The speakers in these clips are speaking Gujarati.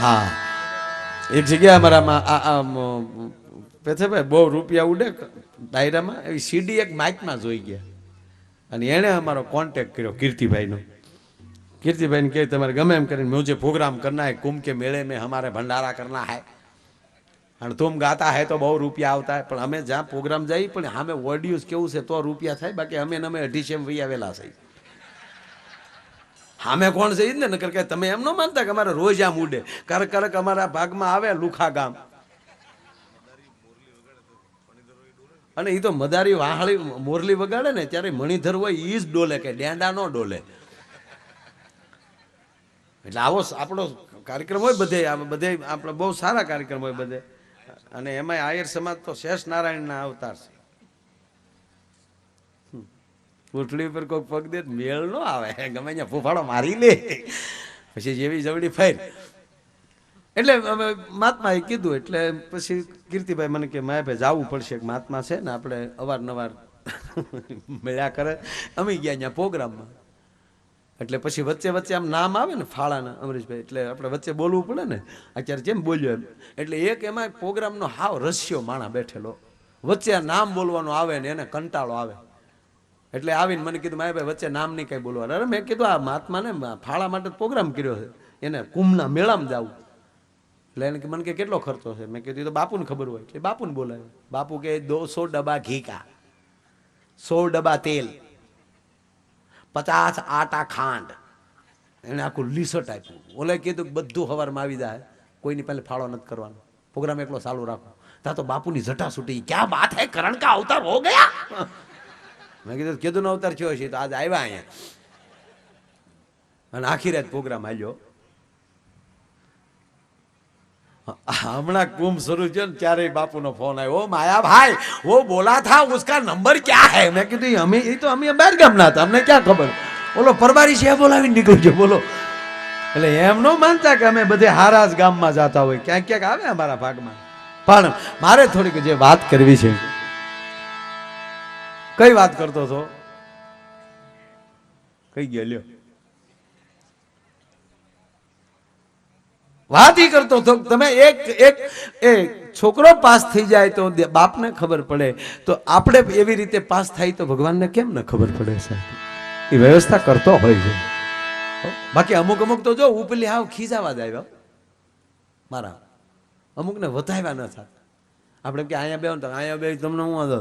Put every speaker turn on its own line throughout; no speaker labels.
હા, એક જગ્યાએ અમારામાં પેથેભાઈ બહુ રૂપિયા ઉડે ડાયરામાં, એવી સીડી એક માઇકમાં જોઈ ગયા અને એણે અમારો કોન્ટેક્ટ કર્યો કીર્તિભાઈનો. कीर्तिभाई के तुम्हारे गमे एम कर मुझे प्रोग्राम करना है, कुंभ के मेले में हमारे भंडारा करना है और तुम गाता है तो बहुत रुपया आता है, पर हमें जहाँ प्रोग्राम जाए पर हमें ऑडियो केवू से तो रुपया थाय, बाकी हमें नमे 28 वही आवेला सही हमें कोण से ने नकर के तमे एम न मानता कि हमारे रोज आम उडे करक करक हमारा भाग में आवे લુખા ગામ અને ઈ તો મદારી વાહળી મોરલી વગાડે ને ત્યારે મણિધર હોય ઈ જ ડોલે, કે ડેંડા નો ડોલે. એટલે આવો આપણો કાર્યક્રમ હોય બધે બધે આપણે બહુ સારા કાર્યક્રમ હોય બધે, અને એમાં આયર સમાજ તો શેષ નારાયણના અવતાર છે. પૂંછડી પર કોઈ પગ દે મેળ નો આવે, ગમે ત્યાં ફૂફાડો મારી લે પછી જેવી જવડી ફેર. એટલે મહાત્માએ કીધું એટલે પછી કીર્તિભાઈ મને કે માયાભાઈ જવું પડશે, મહાત્મા છે ને આપણે અવારનવાર મળ્યા કરે. અમે ગયા ત્યાં પ્રોગ્રામમાં, એટલે પછી વચ્ચે વચ્ચે આમ નામ આવે ને ફાળાના અમરીશભાઈ, એટલે આપણે વચ્ચે બોલવું પડે ને, અત્યારે જેમ બોલ્યો એમ. એટલે એક એમાં પ્રોગ્રામનો હાવ રસ્યો માણા બેઠેલો, વચ્ચે આ નામ બોલવાનું આવે ને એને કંટાળો આવે, એટલે આવીને મને કીધું માયાભાઈ વચ્ચે નામ નહીં કઈ બોલવાનું. અરે મેં કીધું આ મહાત્માને ફાળા માટે પ્રોગ્રામ કર્યો છે, એને કુંભના મેળામાં જવું. એટલે એને મને કે કેટલો ખર્ચો છે? મેં કીધું તો બાપુને ખબર હોય. એટલે બાપુને બોલાવ્યો. બાપુ કે 200 ડબ્બા ઘી કા, 100 ડબ્બા તેલ, 50 આટા ખાંડ, એને આખું લીસટ આપ્યું. ઓલે કીધું બધું હવારમાં આવી જાય, કોઈની પહેલે ફાળો નથી કરવાનો, પ્રોગ્રામ એકલો ચાલુ રાખો. તા તો બાપુની જટા છૂટી, ક્યાં બાત હે, કરણ કા અવતાર હો ગયા. મેં કીધું નો અવતાર થયો છે તો આજ આવ્યા અહીંયા, અને આખી રાત પ્રોગ્રામ હાલ્યો. હમણાં કુંભ શરૂ થયો ને ત્યારે બાપુનો ફોન આવ્યો, માયા ભાઈ वो बोला था उसका नंबर क्या है? મેં કીધું અમે એ તો અમે બહાર ગામના હતા, અમને ક્યાં ખબર. ઓલો પરબારી છે બોલાવીને નીકળ્યો છે બોલો. એટલે એમ ન માનતા કે અમે બધે હારા જ ગામમાં જતા હોય, ક્યાંક ક્યાંક આવે અમારા ભાગમાં. પણ મારે થોડીક જે વાત કરવી છે. કઈ વાત કરતો હતો? કઈ ગયા લ્યો? વાત ઈ કરતો હતો તમે એક છોકરો પાસ થઈ જાય તો બાપને ખબર પડે, તો આપણે એવી રીતે પાસ થાય તો ભગવાનને કેમ ન ખબર પડે? સાહેબ એ વ્યવસ્થા કરતો હોય છે. બાકી અમુક તો જો ઉપલી હાવ ખીજાવા જ આવ્યા મારા, અમુકને વધાવ્યા ન થાય. આપણે કે અહીંયા બે તો અહીંયા બે તમને હું વાંધો,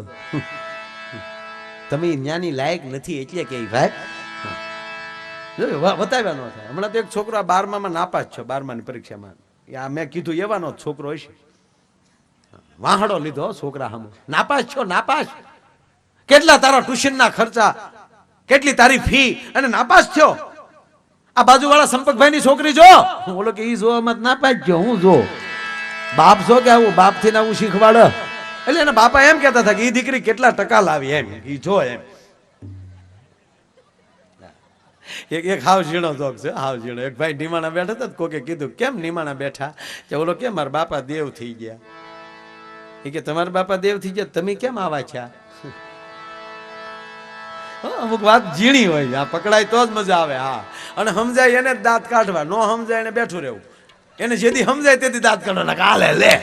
તમે ન્યાની લાયક નથી એટલે કે ભાઈ બતાવ્યા ન થાય. હમણાં તો એક છોકરો 12માં નાપાસ છે, 12માની પરીક્ષામાં. મેં કીધું એવાનો છોકરો હશે, વાહડો લીધો છોકરા સામે. નાપાસ છો, નાપાસ. કેટલા તારા ટ્યુશનના ખર્ચા, કેટલી તારી ફી, અને નાપાસ થયો. આ બાજુવાળા સંપકભાઈની છોકરી જો, બોલો કે ઈ જો મત નાપાસ થયો, હું જો બાપ છો કે આવું બાપ થી આવું શીખવાડ. એટલે એના બાપા એમ કહેતા હતા કે ઈ દીકરી કેટલા ટકા લાવી, એમ ઈ જો એમ. એક હાવ ઝીણો જોક છે, હાવ ઝીણો. એક ભાઈ નિમાણા બેઠા હતા, કોકે કીધું કેમ નિમાણા બેઠા? કે ઓલો કે મારા બાપા દેવ થઈ ગયા. એ કે તમારા બાપા દેવ થઈ ગયા, તમે કેમ આવા છો? અમુક વાત ઝીણી હોય, આ પકડાય તો જ મજા આવે. હા, અને સમજાય એને દાંત કાઢવા, નો સમજાય એને બેઠું રહેવું. એને જેથી સમજાય તેથી દાંત કાઢવાના, કાલે લે.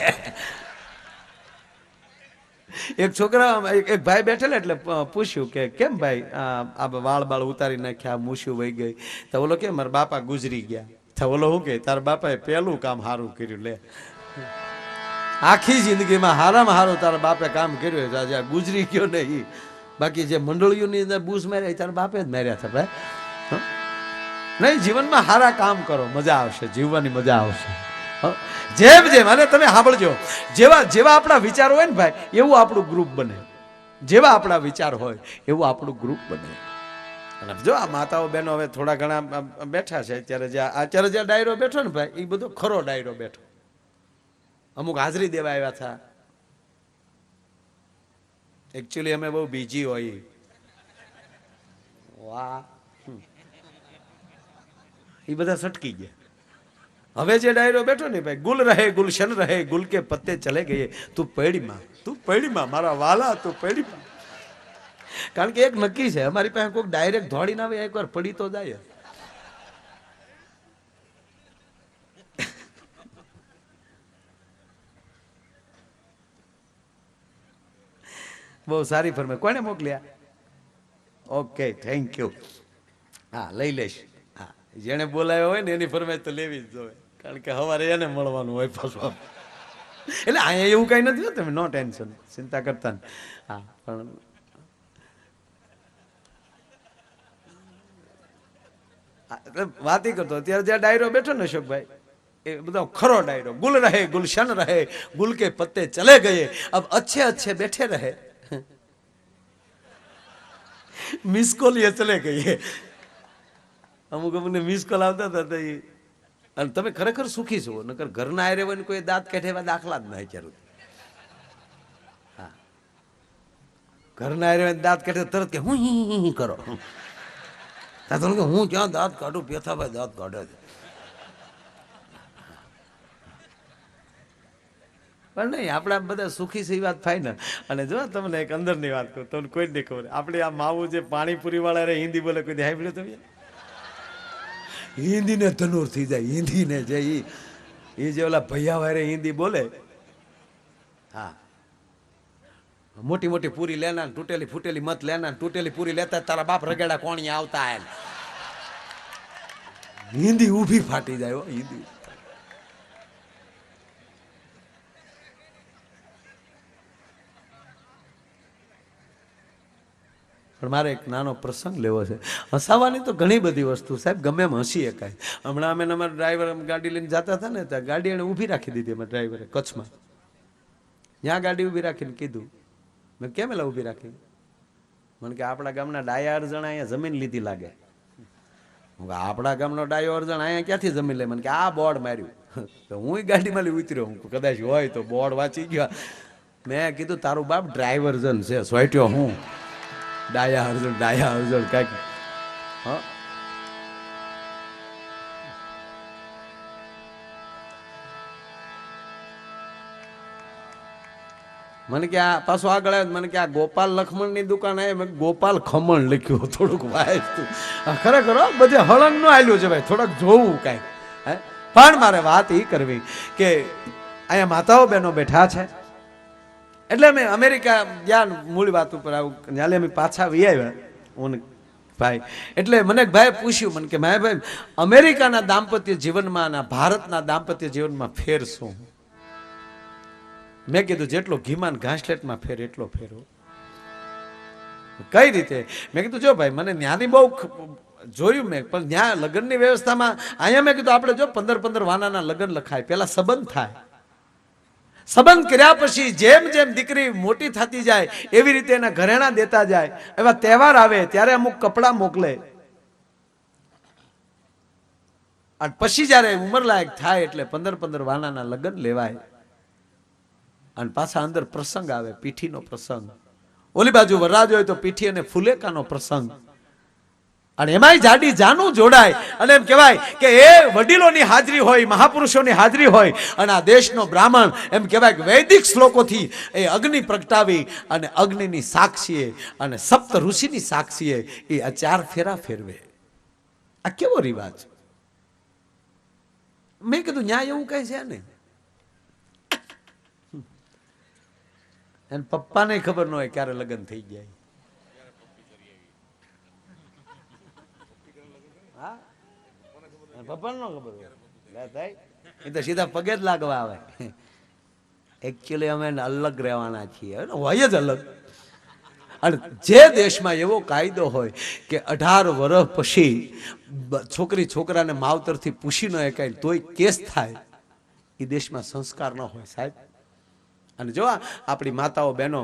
એક છોકરા એક ભાઈ બેઠેલા, એટલે પૂછ્યું કે કેમ ભાઈ આ વાળ બાળ ઉતારી નાખ્યા, મૂછ્યું વહી ગઈ. તો ઓલો કે મારા બાપા ગુજરી ગયા. તો ઓલો શું કે તારા બાપાએ પહેલું કામ સારું કર્યું. લે, આખી જિંદગીમાં હારામાં હારું તારા બાપે કામ કર્યું, આજે ગુજરી ગયો નહીં. બાકી જે મંડળીઓની અંદર બૂસ માર્યા તારા બાપે જ માર્યા હતા ભાઈ. નહીં, જીવનમાં સારા કામ કરો, મજા આવશે, જીવવાની મજા આવશે. જેમ જેમ, અને તમે સાંભળજો, જેવા જેવા આપણા વિચાર હોય ને ભાઈ, એવું આપણું ગ્રુપ બને. જેવા આપણા વિચાર હોય એવું આપણું ગ્રુપ બને. અને જો આ માતાઓ બહેનો હવે થોડા ઘણા બેઠા છે અત્યારે, જે ડાયરો બેઠો ને ભાઈ, એ બધો ખરો ડાયરો બેઠો. અમુક હાજરી દેવા આવ્યા હતા. એકચ્યુઅલી અમે બહુ બીજી હોય. વાહ, એ બધા સટકી ગયા. હવે જે ડાયરો બેઠો ને ભાઈ, ગુલ રહે ગુલશન રહે, ગુલ કે પત્તે ચલે ગયે, તું પૈડીમાં મારા વાલા, તું પૈડીમાં. કારણ કે એક નક્કી છે, અમારી પાસે કોઈક ડાયરેક્ટ દોડીને આવે, એકવાર પડી તો જાય. બહુ સારી ફરમાઈશ. કોને મોકલ્યા? Okay, thank you. હા, લઈ લઈશ. હા, જેને બોલાયો હોય ને એની ફરમાઈશ તો લેવી જ જોઈએ, કારણ કે સવારે એને મળવાનું હોય પાછું. એટલે અહીંયા એવું કઈ નથી હોતું, તમે નો ટેન્શન, ચિંતા કરતા ને. હા, પણ વાત કરતો અત્યારે જ્યાં ડાયરો બેઠો ને અશોકભાઈ, એ બધો ખરો ડાયરો. ગુલ રહે ગુલશન રહે, ગુલ કે પત્તે ચલે ગયે, અબ અચ્છે અચ્છે બેઠે રહે, મિસ કોલ એ ચલે ગયે. અમુક અમને મિસ કોલ આવતા હતા તો અને તમે ખરેખર સુખી છો, નકર ઘરના આરે હોય ને કોઈ દાંત કાઢે એવા દાખલા જ ના અત્યાર સુધી. હા, ઘરના આરે દાંત કાઢે તરત કે હું હી કરો, ત્યાં તો હું ક્યાં દાંત કાઢું, પેથાભાઈ દાંત કાઢે છે. પણ નહીં, આપણે બધા સુખી છે એ વાત ફાઇનલ. અને જો તમને એક અંદરની વાત કહું, તમને કોઈ જ નહીં ખબર, આપણે આ માવું જે પાણીપુરી વાળા રે હિન્દી બોલે, કોઈ સાંભળ્યું તમે? હિન્દી ને ધનુર થઈ જાય, હિન્દી ને જે એ જે ઓલા ભૈયા વારે હિન્દી બોલે. હા, મોટી મોટી પૂરી લેના, તૂટેલી ફૂટેલી મત લેના, તૂટેલી પૂરી લેતા તારા બાપ રગેડા કોણી આવતા એમ. હિન્દી ઊભી ફાટી જાય હો, હિન્દી. પણ મારે એક નાનો પ્રસંગ લેવો છે. હસાવાની તો ઘણી બધી વસ્તુ સાહેબ, ગમે એમ હસી એકાય. હમણાં અમે અમારા ડ્રાઈવર ગાડી લઈને જતા હતા ને, ત્યાં ગાડી એને ઊભી રાખી દીધી અમારા ડ્રાઈવરે કચ્છમાં. ત્યાં ગાડી ઊભી રાખીને કીધું, મેં કેમ એલા ઊભી રાખી? મને કે આપણા ગામના ડાયા અરજણ અહીંયા જમીન લીધી લાગે. આપણા ગામનો ડાયો અરજણ અહીંયા ક્યાંથી જમીન લે? મને કે આ બોર્ડ માર્યું. તો હું ગાડીમાં લઈ ઉતર્યો, હું કદાચ હોય તો બોર્ડ વાંચી ગયા. મેં કીધું તારું બાપ ડ્રાઈવર જન છે, સોટ્યો હું ડાયા અરજણ કાંઈક. હા, મને કે આ પાછો આગળ આવ્યો, મને કે આ ગોપાલ લખમણની દુકાન આવી, મેં ગોપાલ ખમણ લખ્યું, થોડુંક વાંચતું. ખરેખર બધે હળંગ નું આલ્યું છે ભાઈ, થોડાક જોવું કાંઈક. હે, પણ મારે વાત એ કરવી કે અહીંયા માતાઓ બહેનો બેઠા છે, એટલે અમે અમેરિકા ગયા, મૂળ વાત ઉપર આવું, જ્યારે અમે પાછા વી આવ્યા હું ભાઈ, એટલે મને એક ભાઈ પૂછ્યું, મને કે ભાઈ અમેરિકાના દાંપત્ય જીવનમાં અને ભારતના દાંપત્ય જીવનમાં ફેર શું? મેં કીધું જેટલો ઘીમાન ઘાસલેટમાં ફેર એટલો ફેરો. કઈ રીતે? મેં કીધું જો ભાઈ, મને ન્યાની બહુ જોયું મેં, પણ ત્યાં લગ્નની વ્યવસ્થામાં અહીંયા મેં કીધું આપણે જો 15 વાનાના લગ્ન લખાય, પેલા સંબંધ થાય, સંબંધ કર્યા પછી જેમ જેમ દીકરી મોટી થતી જાય એવી રીતે એના ઘરેણા દેતા જાય, એવા તહેવાર આવે ત્યારે અમુક કપડાં મોકલે, અને પછી જયારે ઉંમરલાયક થાય એટલે 15 વાનાના લગ્ન લેવાય. અને પાછા અંદર પ્રસંગ આવે, પીઠીનો પ્રસંગ. ઓલી બાજુ વરરાજ હોય તો પીઠી અને ફુલેકાનો પ્રસંગ, અને એમાંય જાડી જાનું જોડાય. અને એમ કહેવાય કે એ વડીલોની હાજરી હોય, મહાપુરુષોની હાજરી હોય, અને આ દેશનો બ્રાહ્મણ એમ કહેવાય કે વૈદિક શ્લોકોથી એ અગ્નિ પ્રગટાવી અને અગ્નિની સાક્ષીએ અને સપ્ત ઋષિની સાક્ષીએ એ આ 4 ફેરા ફેરવે. આ કેવો રિવાજ? મેં કીધું ન્યાય એવું કઈ છે ને. એને પપ્પાને ખબર ન હોય ક્યારે લગ્ન થઈ જાય. પપ્પાને ન ખબર હોય, એ તો સીધા પગે જ લાગવા આવે. એકચ્યુઅલી અમે અલગ રહેવાના છીએ, હોય જ અલગ. અને જે દેશમાં એવો કાયદો હોય કે 18 વર્ષ પછી છોકરી છોકરાને માવતરથી પૂછી ન શકાય તોય કેસ થાય, એ દેશમાં સંસ્કાર ન હોય સાહેબ. અને જો આપણી માતાઓ બહેનો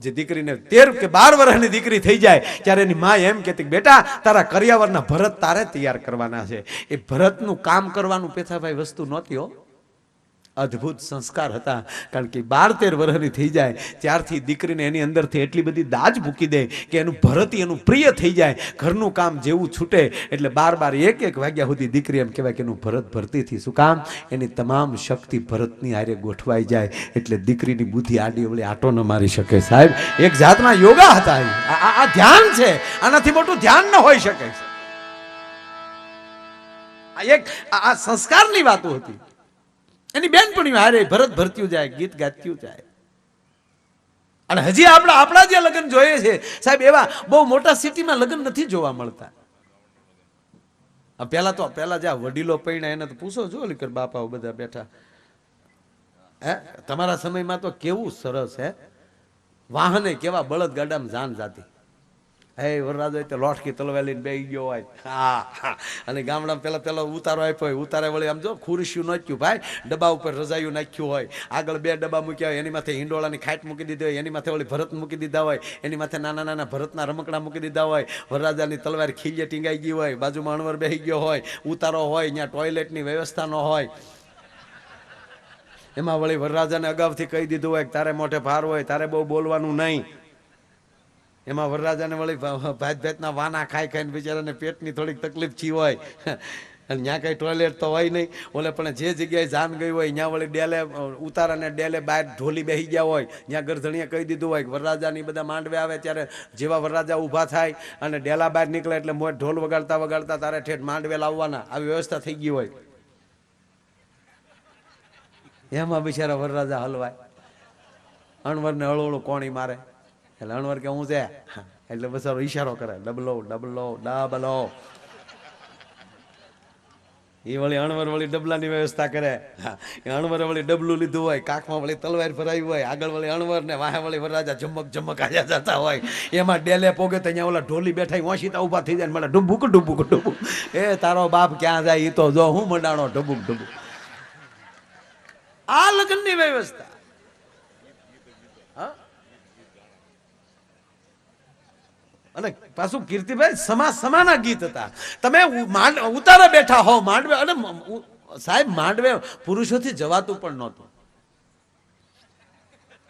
જે દીકરીને 13 કે 12 વર્ષની દીકરી થઈ જાય ત્યારે એની માં એમ કહેતી બેટા તારા કરિયાવરના ભરત તારે તૈયાર કરવાના છે. એ ભરતનું કામ કરવાનું પેથાભાઈ વસ્તુ નહોતી હો, અદ્ભુત સંસ્કાર હતા. કારણ કે 12-13 વર્ષની થઈ જાય ત્યારથી દીકરીને એની અંદરથી એટલી બધી દાજ મૂકી દે કે એનું ભરત એનું પ્રિય થઈ જાય. ઘરનું કામ જેવું છૂટે એટલે 12-1 વાગ્યા સુધી દીકરી એમ કહેવાય કે એનું ભરત ભરતીથી. શું કામ? એની તમામ શક્તિ ભરતની હારે ગોઠવાઈ જાય એટલે દીકરીની બુદ્ધિ આડી અવળી આટો ન મારી શકે સાહેબ. એક જાતના યોગા હતા. આ ધ્યાન છે, આનાથી મોટું ધ્યાન ન હોઈ શકે. આ સંસ્કારની વાતો હતી. એની બેનપણીઓ હારે ભરત ભરત્યું જાય, ગીત ગાત્યું જાય. અને હજી આપણા જે લગ્ન જોઈએ છે સાહેબ, એવા બહુ મોટા સિટીમાં લગ્ન નથી જોવા મળતા. પેલા જ્યાં વડીલો પૈણા એને તો પૂછો જો લીકર બાપાઓ બધા બેઠા. હે તમારા સમયમાં તો કેવું સરસ હે, વાહને કેવા બળદ ગાડામાં જાન જાતી. હે વરરાજ હોય તો લોટકી તલવાર લઈને બેસી ગયો હોય. હા, અને ગામડામાં પેલા ઉતારો આપ્યો હોય, ઉતારે વળી આમ જો ખુરશીયું નાખ્યું ભાઈ, ડબ્બા ઉપર રજાયું નાખ્યું હોય, આગળ 2 ડબ્બા મૂક્યા હોય, એની માથે હિંડોળાની ખાટ મૂકી દીધી હોય, એની માથે વળી ભરત મૂકી દીધા હોય, એની માથે નાના નાના ભરતના રમકડા મૂકી દીધા હોય, વરરાજાની તલવાર ખીલે ટીંગાઈ ગઈ હોય, બાજુમાં અણવર બેસી ગયો હોય, ઉતારો હોય, ત્યાં ટોયલેટની વ્યવસ્થા ન હોય. એમાં વળી વરરાજાને અગાઉથી કહી દીધું હોય કે તારે મોઢે ભાર હોય, તારે બહુ બોલવાનું નહીં. એમાં વરરાજાને વળી ભાતના વાના ખાઈને બિચારાને પેટની થોડીક તકલીફ છી હોય, અને ત્યાં કઈ ટોયલેટ તો હોય નહીં. ઓલે પણ જે જગ્યાએ જાન ગઈ હોય ત્યાં વળી ડેલે ઉતારાને ડેલે બહાર ઢોલી બેસી ગયા હોય, ત્યાં ગરધણીએ કહી દીધું હોય કે વરરાજાની બધા માંડવે આવે ત્યારે જેવા વરરાજા ઊભા થાય અને ડેલા બહાર નીકળે એટલે મોઢ ઢોલ વગાડતા વગાડતા તારે ઠેઠ માંડવે લાવવાના, આવી વ્યવસ્થા થઈ ગઈ હોય. એમાં બિચારા વરરાજા હલવાય, અણવરને હળવળું કોણી મારે, એટલે અણવર કે હું છે, એટલે બસારો ઈશારો કરે, ડબલો ડબલો ડબલો. એ વળી અણવર વળી ડબલાની વ્યવસ્થા કરે. અણવરે વળી ડબલું લીધું હોય, કાખમાં વળી તલવાર ભરાવી હોય, આગળ વળી અણવર ને વાહે વળી વરરાજા ઝમક ઝમક આયા જતા હોય. એમાં ડેલે પોગે તો અહીંયા ઓલા ઢોલી બેઠા ઓશીતા ઉભા થઈ જાય, મને ડુબુક ડુબુક ડુબુક. એ તારો બાપ ક્યાં જાય એ તો જો, હું મંડાણો ડુબુક ડુબુક. આ લગ્નની વ્યવસ્થા. અને પાછું કીર્તિભાઈ સમાના ગીત હતા. તમે ઉતારે બેઠા હો માંડવે, અને સાહેબ માંડવે પુરુષોથી જવાતું પણ નહોતું.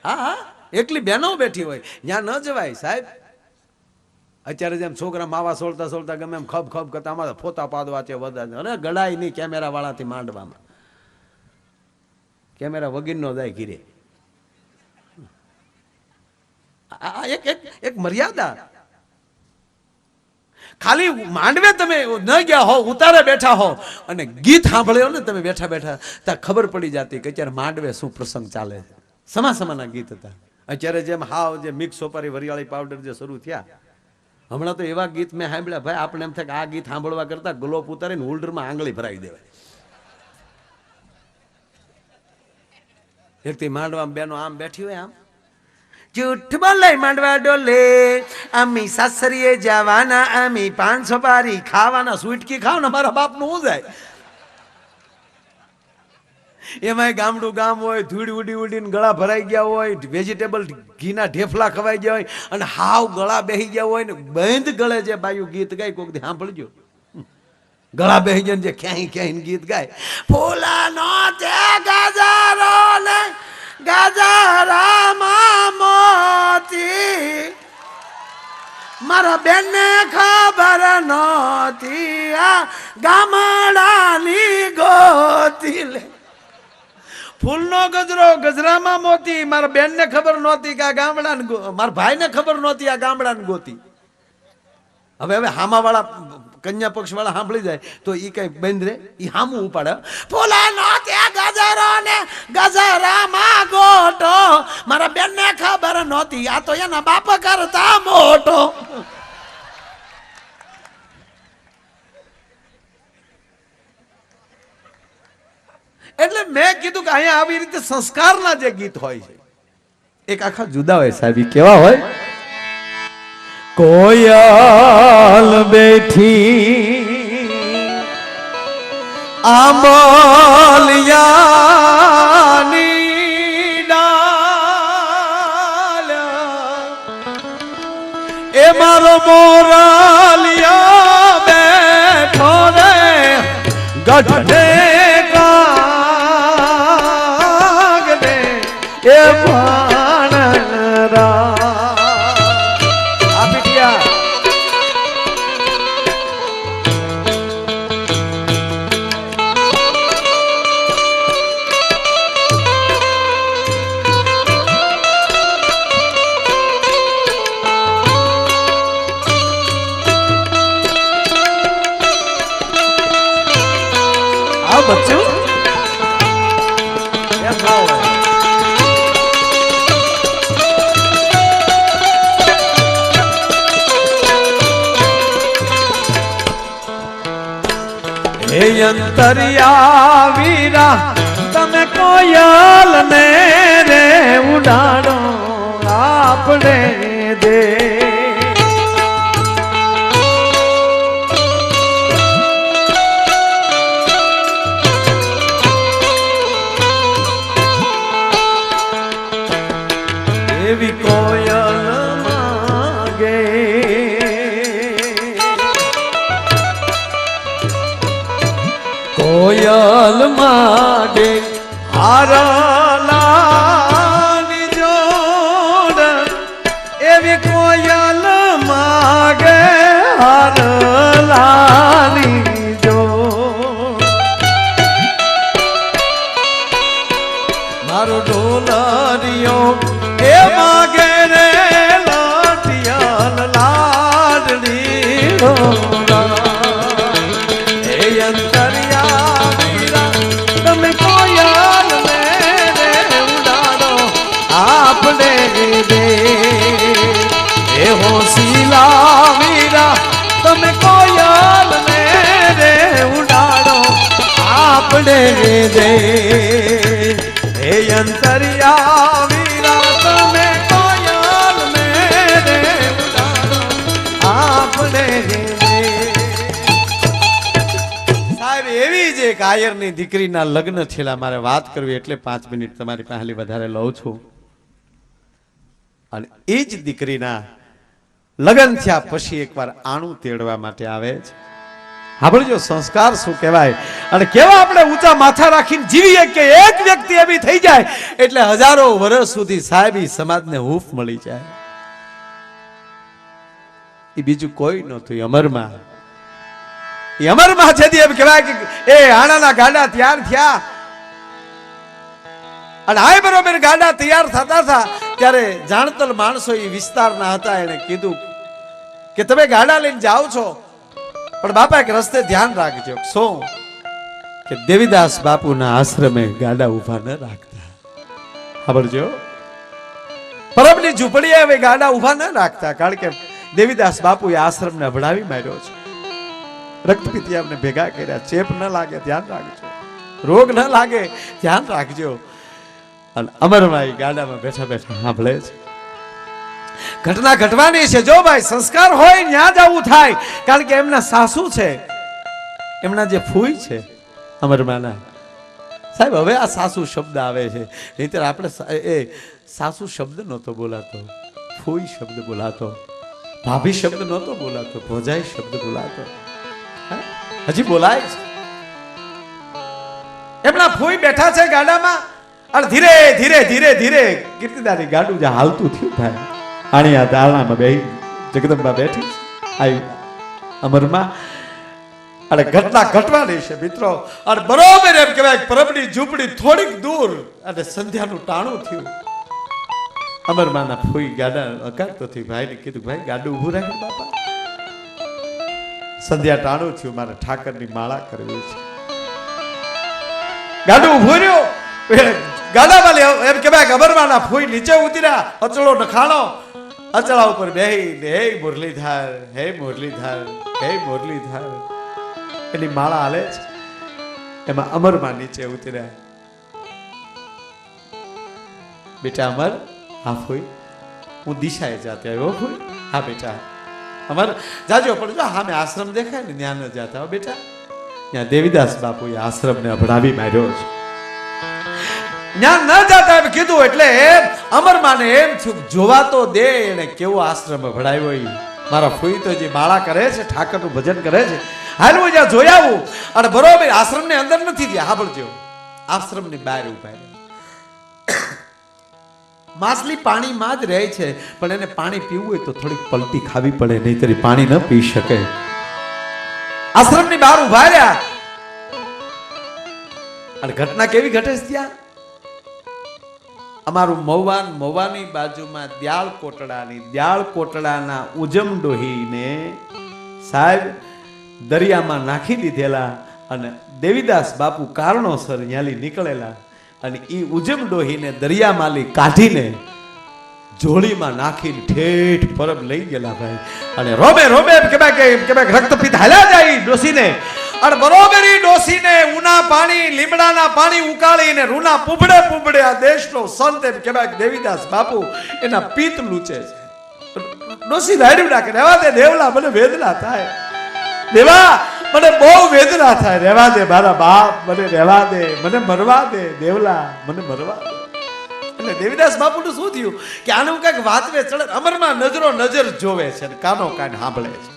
હા, એકલી બહેનો બેઠી હોય ત્યાં ન જવાય સાહેબ. અત્યારે જેમ છોકરા માવા સોળતા સોળતા ગમે એમ ખબ ખબ કરતા, અમારે ફોતા પાડવા છે બધા, અને ગળાય નહીં કેમેરા વાળાથી માંડવામાં. કેમેરા વગર નો જાય ઘીરે. એક મર્યાદા. ખાલી માંડવે તમે ન ગયા હો, ઉતારે બેઠા હો અને ગીત સાંભળ્યો ને તમે બેઠા બેઠા, ત્યાં ખબર પડી જતી કે અત્યારે માંડવે શું પ્રસંગ ચાલે છે. સમાના ગીત હતા. અત્યારે જેમ હાવ જે મિક્સ સોપારી વરિયાળી પાવડર જે શરૂ થયા, હમણાં તો એવા ગીત મેં સાંભળ્યા ભાઈ, આપણે એમ થાય કે આ ગીત સાંભળવા કરતા ગ્લોપ ઉતારીને હોલ્ડરમાં આંગળી ભરાવી દેવાય. એકથી માંડવામાં બેનો આમ બેઠી હોય, આમ જૂઠ બોલે માંડવા ડોલે, અમી સાસરીએ જવાના, અમી 500 પારી ખાવાના, સ્વીટકી ખાવ ને મારા બાપ નું હું જાય. એમાં ગામડું ગામ હોય, ધૂળ ઉડી ઉડીને ગળા ભરાઈ ગયા હોય, વેજીટેબલ ઘીના ઢેફલા ખવાઈ ગયા હોય, અને હાવ ગળા બેહી ગયા હોય ને બંધ ગળે જે બાયું ગીત ગાય, કોક દી સાંભળજો. ગળા બેહી ગયા જે ક્યાંય ક્યાંય ગીત ગાય, ફૂલાનો તે ગજારો ને ગજરામાં મોતી, મારા બેનને ખબર નહોતી આ ગામડાની ગોતી. લે ફૂલનો ગજરો ગજરામાં મોતી, મારા બેનને ખબર નહોતી કે આ ગામડાને, મારા ભાઈને ખબર નહોતી આ ગામડાને ગોતી. હવે હામાવાળા કન્યા પક્ષ વાળા સાંભળી જાય તો ઈ કઈ બંધ રે, ઈ હામું ઉપાડે. ફૂલાનો ત્યાં ગજરો ને ગજરામાં ગોટો, મારા બેનને ખબર નહોતી આ તો એના બાપ કરતા મોટો. એટલે મેં કીધું કે અહીંયા આવી રીતે સંસ્કારના જે ગીત હોય છે એક આખા જુદા હોય સાહેબ. કેવા હોય? કોયલ બેઠી આંબલિયાની ડાલ, એ મારો મોરાલિયા બેઠો રે ગઢે કાગને એ ભાણરા. બચ્ચું એમ ભાવ અંતરિયા વીરા તમે કોયલ ને રે ઉડાડો આપણે દે એવી કોયલ માગે કોયલ માગે હારલાની જોડ એવી કોયલ માગે હારલાની જોડ મારો ડોલરિયો એ માગે રે લાટિયાલ લાડડી એ અંતરિયા વીરા તમે કોયલ ને રે ઉડાડો આપણે દે એ હોશીલા વીરા તમે કોયલ ને રે ઉડાડો આપણે દે એ અંતરિયા વીરા તમે કોયલ ને રે ઉડાડો આપણે સાહેબ એવી જ એક આયરની દીકરીના લગ્ન થયેલા મારે વાત કરવી એટલે 5 મિનિટ તમારી પાસે વધારે લઉં છું અને એ જ દીકરીના લગ્ન થયા પછી એકવાર આણું તેડવા માટે આવે છે સાંભળજો સંસ્કાર શું કહેવાય અને કેવા આપણે ઊંચા માથા રાખીને જીવીએ કે એક વ્યક્તિ એવી થઈ જાય એટલે હજારો વર્ષ સુધી સાહેબી સમાજને હૂફ મળી જાય એ બીજું કોઈ નહોતું અમરમાં એ અમરમાં છે એમ કહેવાય કે એ આણાના ગાડા તૈયાર થયા અને આ બરોબર ગાડા તૈયાર થતા હતા ત્યારે જાણતલ માણસો એ વિસ્તારના હતા એને કીધું કે તમે ગાડા લઈને જાઓ છો પણ બાપા એક રસ્તે ધ્યાન રાખજો શું કે દેવીદાસ બાપુના આશ્રમે ગાડા ઉભા ન રાખતા સાંભળજો પરબની ઝૂંપડીએ હવે ગાડા ઉભા ન રાખતા કારણ કે દેવીદાસ બાપુએ આશ્રમને અભડાવી માર્યો છે રક્તપિતિયાને ભેગા કર્યા ચેપ ન લાગે ધ્યાન રાખજો રોગ ન લાગે ધ્યાન રાખજો અને અમરભાઈ ગાડામાં બેઠા બેઠા સાંભળે છે ઘટના ઘટવાની છે જો ભાઈ સંસ્કાર હોય ત્યાં જવું થાય કારણ કે એમના સાસુ છે એમના જે ફૂઈ છે અમરમાના સાહેબ હવે આ સાસુ શબ્દ આવે છે નહીંતર આપણે એ સાસુ શબ્દ નહોતો બોલાતો ફૂઈ શબ્દ બોલાતો ભાભી શબ્દ નહોતો બોલાતો ભોજાઈ શબ્દ બોલાતો હજી બોલાય છે એમના ફૂઈ બેઠા છે ગાડામાં અને ધીરે ધીરે ધીરે ધીરે કીર્તિદારી ગાડું જે હાલતું થયું થાય આણી આ દાળનામાં બે જગદંબા બેઠી આવી અમરમાં અને ઘટના ઘટવાની છે મિત્રો અને બરોબર એમ કહેવાય પરબની ઝૂંપડી થોડીક દૂર અને સંધ્યાનું ટાણું થયું અમરમાના ફૂઈ ગાડા અકાળતો થી ભાઈને કીધું ભાઈ ગાડું ઊભું રાખી બાપા સંધ્યા ટાણું થયું મારે ઠાકરની માળા કરવી છે ગાડું ઊભું રહ્યું ગાડામાં એમ કહેવાય કે અમરમાના ફૂઈ નીચે ઉતર્યા અચળો નખાણો અચળા ઉપર બેહીને હે મુરલીધર હે મુરલીધર હે મુરલીધર એની માળા હાલે છે એમાં અમરમાં નીચે ઉતર્યા બેટા અમર હા ફૂઈ હું દિશાએ જાતે આવ્યો ફૂઈ હા બેટા અમર જાજો પણ જો હા મેં આશ્રમ દેખાય ને ત્યાં ન જાતા બેટા ત્યાં દેવીદાસ બાપુએ આશ્રમને અભડાવી માર્યો છે ત્યાં ન જાતા એમ કીધું એટલે અમરમાને એમ થયું જોવા તો દે એને કેવો આશ્રમ ભણાવ્યો મારા ફૂઈ તો જે માળા કરે છે ઠાકરનું ભજન કરે છે હાલવું જ્યાં જોઈ આવું અને બરોબર આશ્રમની અંદર નથી ગયા સાંભળજો આશ્રમની બહાર ઉભા માછલી પાણીમાં જ રહે છે પણ એને પાણી પીવું હોય તો થોડીક પલટી ખાવી પડે નહીંતર પાણી ન પી શકે આશ્રમની બહાર ઉભા રહ્યા અને ઘટના કેવી ઘટે છે ત્યાં અમારું મૌવાની બાજુમાં દ્યાળ કોટડાના ઉજમ ડોહીને સાહેબ દરિયામાં નાખી દીધેલા અને દેવીદાસ બાપુ કારણોસર ન્યાલી નીકળેલા અને એ ઉજમ ડોહીને દરિયામાંથી કાઢીને જોડીમાં નાખીને ઠેઠ પરબ લઈ ગયેલા ભાઈ અને રોબે કે રક્તપિત હાલ્યા જાય ડોસીને અને બરોબર ઈ ડોસીને ઉના પાણી લીમડાના પાણી ઉકાળીને રૂના પૂબડે પૂબડે આ દેશનો સંત એમ કહેવાય દેવીદાસ બાપુ એના પિત્ત લૂચે છે. ડોસી રાડ્યું નાખે, રહેવા દે દેવલા, મને વેદના થાય દેવા, મને બહુ વેદના થાય, રહેવા દે મારા બાપ, મને રહેવા દે, મને મરવા દે દેવલા, મને મરવા દે. એટલે દેવીદાસ બાપુનું શું થયું કે આનું કઈક વાતવે ચડે, અમરમાં નજરો નજર જોવે છે ને કાનો કાન સાંભળે છે.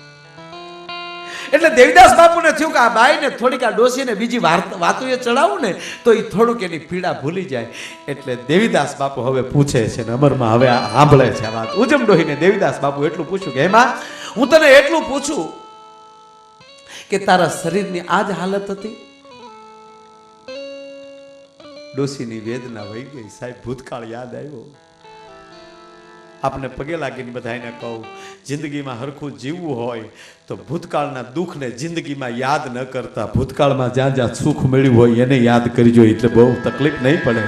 એટલે દેવીદાસ બાપુને થયું કે આ બાઈને થોડીક આ ડોસીને બીજી વાતો એ ચડાવું ને તો એ થોડુંક એની પીડા ભૂલી જાય. એટલે દેવીદાસ બાપુ હવે પૂછે છે ને અમરમાં હવે સાંભળે છે આ વાત. ઉજમ ડોહીને દેવીદાસ બાપુ એટલું પૂછ્યું કે એમાં હું તને એટલું પૂછું કે તારા શરીરની આ જ હાલત હતી? ડોસીની વેદના વહી ગઈ. સાહેબ ભૂતકાળ યાદ આવ્યો. આપણે પગે લાગીને બધાને કહું, જિંદગીમાં હરખું જીવવું હોય તો ભૂતકાળના દુઃખને જિંદગીમાં યાદ ન કરતા ભૂતકાળમાં જ્યાં જ્યાં સુખ મળ્યું હોય એને યાદ કરજો, એટલે બહુ તકલીફ નહીં પડે.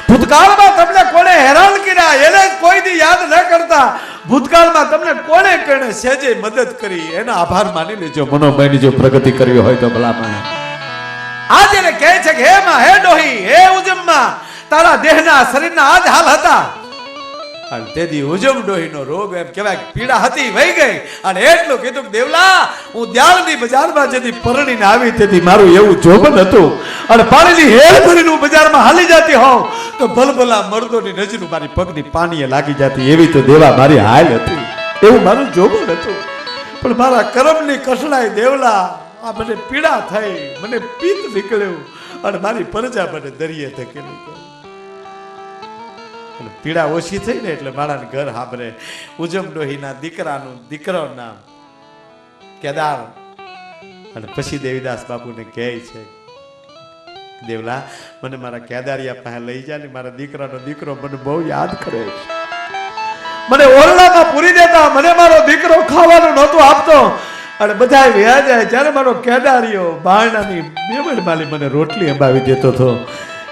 ભૂતકાળમાં તમને કોણે હેરાન કર્યા એને કોઈ દી યાદ ન કરતા ભૂતકાળમાં તમને કોણે કોણે સહેજે મદદ કરી એનો આભાર માની લેજો. મનોમયની જો પ્રગતિ કરવી હોય તો ભલા માને આજે એને કહે છે કે હે માં, હે ડોહી, હે ઉજમમાં, તારા દેહના શરીરના આ જ હાલ હતા. અને તેથી ઉજમ ડોહીનો રોગ એમ કહેવાય પીડા હતી વહી ગઈ. અને એટલું કીધું કે દેવલા, હું દ્યાળની બજારમાં જેથી પરણીને આવી તેથી મારું એવું જોબન હતું અને પાણીની હેર ભરીને હું બજારમાં હાલી જતી હોઉં તો ભલભલા મર્દોની નજર મારી પગની પાણીએ લાગી જતી, એવી તો દેવા મારી હાલ હતી, એવું મારું જોબન હતું. પણ મારા કર્મની કસડાઈ દેવલા, આ મને પીડા થઈ, મને પિત્ત નીકળ્યું અને મારી પ્રજા મને દરિયે ધકેલી ગઈ. પીડા ઓછી થઈ ને એટલે મારા ઘર સાંભળે ઉજમ ડોહીના દીકરાનું નામ કેદાર. અને પછી દેવીદાસ બાપુને કહે છે, દેવલા મને મારા કેદારિયા પાસે લઈ જા ને, મારા દીકરાનો દીકરો મને બહુ યાદ કરે છે, મને ઓરડામાં પૂરી દેતા, મને મારો દીકરો ખાવાનું નહોતું આપતો અને બધા વ્યા જાય જ્યારે મારો કેદારિયો બારણાની બેબડ માલી મને રોટલી અંબાવી દેતો હતો.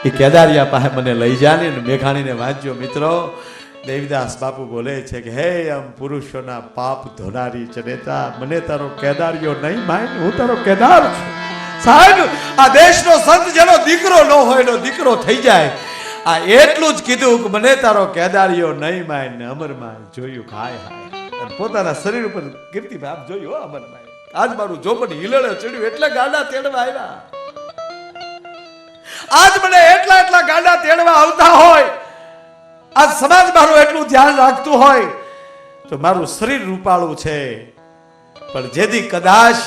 એ કેદારિયા પાસે મને લઈ જાને ને મેઘાણીને વાંચજો. મિત્રો દેવીદાસ બાપુ બોલે છે કે હે આમ પુરુષોના પાપ ધોનારી ચનેતા, મને તારો કેદારિયો નહીં માન, હું તારો કેદાર છું. સાહેબ આ દેશનો સંત જેનો દીકરો ન હોય એનો દીકરો થઈ જાય, આ એટલું જ કીધું કે મને તારો કેદારિયો નહીં માન ને અમરમાં જોયું હાય હાય. પોતાના શરીર ઉપર કીર્તિ ભાવ જોયું અમરમાં. આજ મારું જોબન હિલળે ચડ્યું એટલે ગાડા તેડવા આવ્યા. આજ મને એટલા ગાડા તેડવા આવતા હોય, આજ સમાજ મારું એટલું ધ્યાન રાખતું હોય તો મારું શરીર રૂપાળું છે. પણ જેથી કદાચ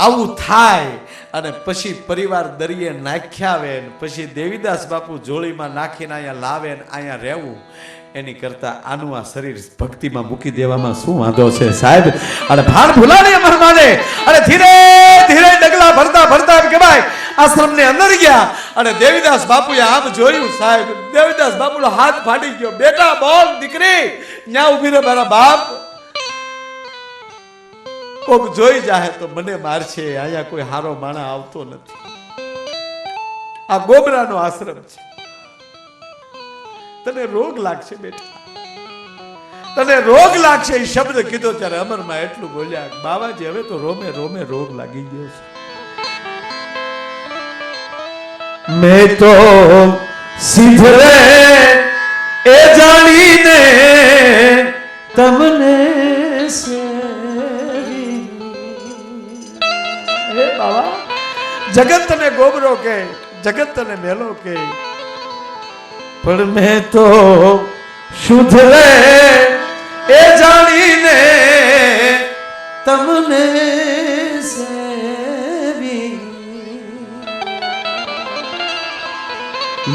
આવું થાય અને પછી પરિવાર દરિયે નાખ્યા આવે ને પછી દેવીદાસ બાપુ જોડીમાં નાખીને અહીંયા લાવે ને અહીંયા રહેવું, એની કરતા આનું આ શરીર ભક્તિમાં મૂકી દેવામાં શું વાંધો છે સાહેબ. અને ભાન ભૂલાને અમર માને અને ધીરે ધીરે ડગલા ભરતા ભરતા એમ કહેવાય આશ્રમની અંદર ગયા. અને દેવીદાસ બાપુએ આમ જોયું સાહેબ, દેવીદાસ બાપુનો હાથ ફાડી ગયો. બેટા બોલ દીકરી, ન્યા ઉભી રહે મારા બાપ, કોક જોઈ જાય તો મને મારશે, અહીંયા કોઈ હારો માણા આવતો નથી. આ ગોબરાનો આશ્રમ છે, તને રોગ લાગશે બેટા, તને રોગ લાગશે. એ શબ્દ કીધો ત્યારે અમરમાં એટલું બોલ્યા, બાબાજી હવે તો રોમે રોમે રોગ લાગી ગયો છે. મેં તો સીધરે એ જાણીને તમને બાબા જગત તને ગોબરો કે, જગત તને મેલો કે, પણ મેં તો શુદ્ધરે એ જાણીને તમને સેવી,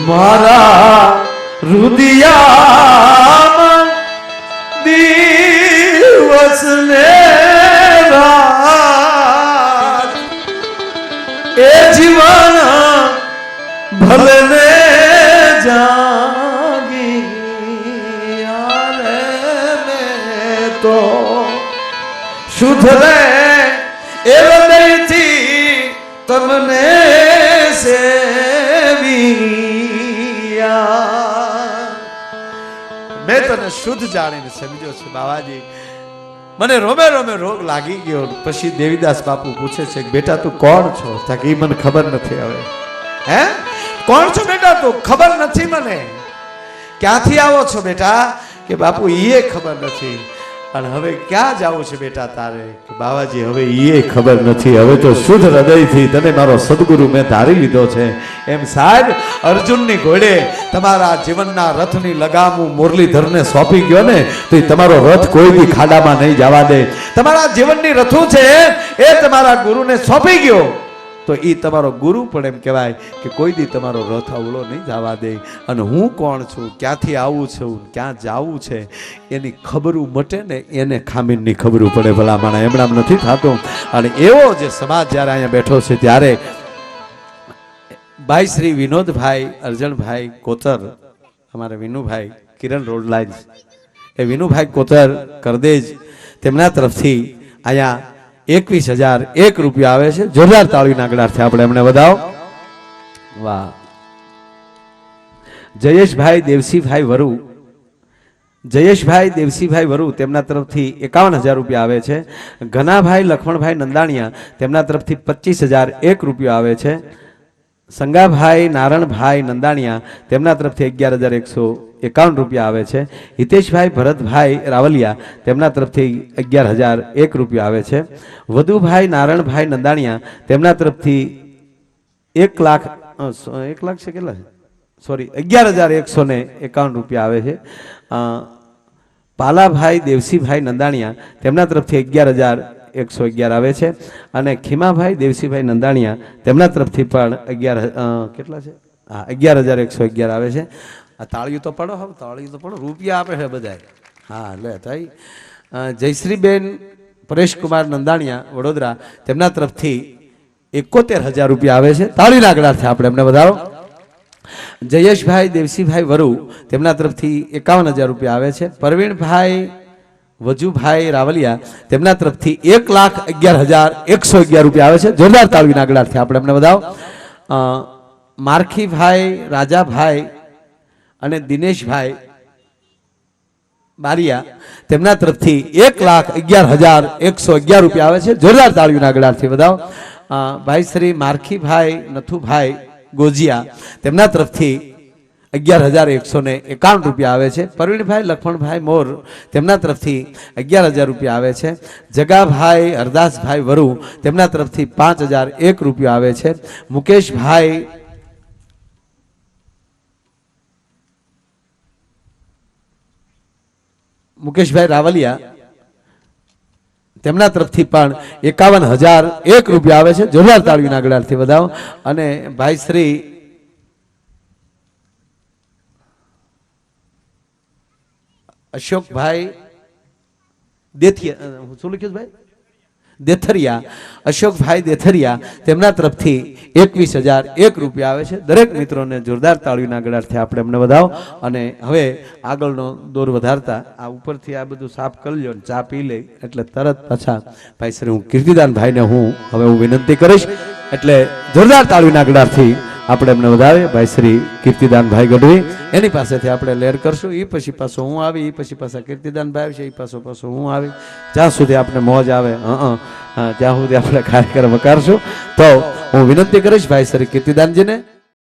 મારા રુદિયામાં દિવસ ને રાત એ જીવન ભલે ને જાગી, રે મેં તો શુદ્ધ રે એ હૃદયથી તમને સેવિયા. મેં તને શુદ્ધ જાણીને સમજ્યો છું બાવાજી. મને રોમે રોમે રોગ લાગી ગયો. પછી દેવીદાસ બાપુ પૂછે છે કે બેટા તું કોણ છો? કે એ મને ખબર નથી. હવે હે કોણ છો બેટા તું? ખબર નથી મને. ક્યાંથી આવો છો બેટા? કે બાપુ એ ખબર નથી. અને હવે ક્યાં જાવું છે બેટા તારે? કે બાવાજી હવે એ ખબર નથી. હવે તો શુદ્ધ હૃદયથી તને મારો સદગુરુ મેં ધારી લીધો છે. એમ સાહેબ અર્જુનની ઘોડે તમારા જીવનના રથની લગામ હું મુરલીધરને સોંપી ગયો ને તો એ તમારો રથ કોઈ બી ખાડામાં નહીં જવા દે. તમારા જીવનની રથું છે એ તમારા ગુરુને સોંપી ગયો તો એ તમારો ગુરુ પણ એમ કહેવાય કે કોઈ દી તમારો રથ અવળો નહીં જવા દે. અને હું કોણ છું, ક્યાંથી આવું છું, ક્યાં જાવું છે એની ખબરું મટે ને એને ખામીની ખબરું પડે. ભલામણ એમણામ નથી થતું. અને એવો જે સમાજ જ્યારે અહીંયા બેઠો છે ત્યારે ભાઈ શ્રી વિનોદભાઈ અરજણભાઈ કોતર, અમારે વિનુભાઈ કિરણ રોડ લાઇન્સ, એ વિનુભાઈ કોતર કરદેજ, તેમના તરફથી અહીંયા 21,001 રૂપિયા આવે છે. જોરદાર તાળીના ગળાથી આપણે એમને વધાવો. વાહ. જયેશભાઈ દેવસીભાઈ વરુ, જયેશભાઈ દેવસીભાઈ વરુ તેમના તરફથી 51,000 રૂપિયા આવે છે. ઘનાભાઈ લખમણભાઈ નંદાણીયા તેમના તરફથી 25,001 રૂપિયા આવે છે. સંગાભાઈ નારણભાઈ નંદાણીયા તેમના તરફથી 11,151 રૂપિયા આવે છે. હિતેશભાઈ ભરતભાઈ રાવલિયા તેમના તરફથી 11,001 રૂપિયા આવે છે. વધુભાઈ નારણભાઈ નંદાણીયા તેમના તરફથી 1 લાખ છે કેટલા છે? સોરી 11,151 રૂપિયા આવે છે. પાલાભાઈ દેવસીભાઈ નંદાણીયા તેમના તરફથી 11,111 આવે છે. અને ખીમાભાઈ દેવસીભાઈ નંદાણીયા તેમના તરફથી પણ 11 કેટલા છે? હા 11,111 આવે છે. આ તાળીઓ તો પડો, હવે તાળીઓ તો પડો, રૂપિયા આપે છે બધા. હા લે તાઈ. જયશ્રીબેન પરેશકુમાર નંદાણીયા વડોદરા તેમના તરફથી 71,000 રૂપિયા આવે છે. તાળીના ગળાથી આપણે એમને વધારો. જયેશભાઈ દેવસીભાઈ વરુ તેમના તરફથી 51,000 રૂપિયા આવે છે. પરવીણભાઈ વજુભાઈ રાવલિયા તેમના તરફથી 1,11,111 રૂપિયા આવે છે. જોરદાર તાળીના ગળાથી આપણે એમને વધાવો. મારખીભાઈ રાજાભાઈ અને દિનેશભાઈ બારિયા તેમના તરફથી 1,11,111 રૂપિયા આવે છે. જોરદાર તાળીના ગળાથી વધાવો. ભાઈ શ્રી મારખીભાઈ નથુભાઈ ગોજિયા તેમના તરફથી 11,151 રૂપિયા આવે છે. પરવીણભાઈ લખમણભાઈ મોર તેમના તરફથી 11,000 રૂપિયા આવે છે. જગાભાઈ હરદાસભાઈ વરુ તેમના તરફથી 5,001 રૂપિયા આવે છે. મુકેશભાઈ રાવલિયા તેમના તરફથી પણ 51,001 રૂપિયા આવે છે. જોરદાર તાળીના ગળાથી વધાવો. અને ભાઈ શ્રી અશોકભાઈ દેથિયા, શું લખ્યું ભાઈ? દેથરિયા, અશોકભાઈ દેથરિયા તેમના તરફથી 21,001 રૂપિયા આવે છે. દરેક મિત્રોને જોરદાર તાળીના ગળાથી આપણે એમને વધાવો. અને હવે આગળનો દોર વધારતા આ ઉપરથી આ બધું સાફ કરી લો, ચા પી લે એટલે તરત પાછા ભાઈ શ્રી હું કીર્તિદાન ભાઈને હું વિનંતી કરીશ એટલે જોરદાર તાળીના ગળાથી આપણે એમને વધાવે. ભાઈ શ્રી કીર્તિદાનભાઈ ગઢવી એની પાસેથી આપણે લેર કરશું. એ પછી પાછો હું આવી, એ પછી પાછા કીર્તિદાનભાઈ આવશે, એ પાછો હું આવી. જ્યાં સુધી આપણે મોજ આવે ત્યાં સુધી આપણે કાર્યક્રમ કરશું. તો હું વિનંતી કરીશ ભાઈ શ્રી કીર્તિદાનજીને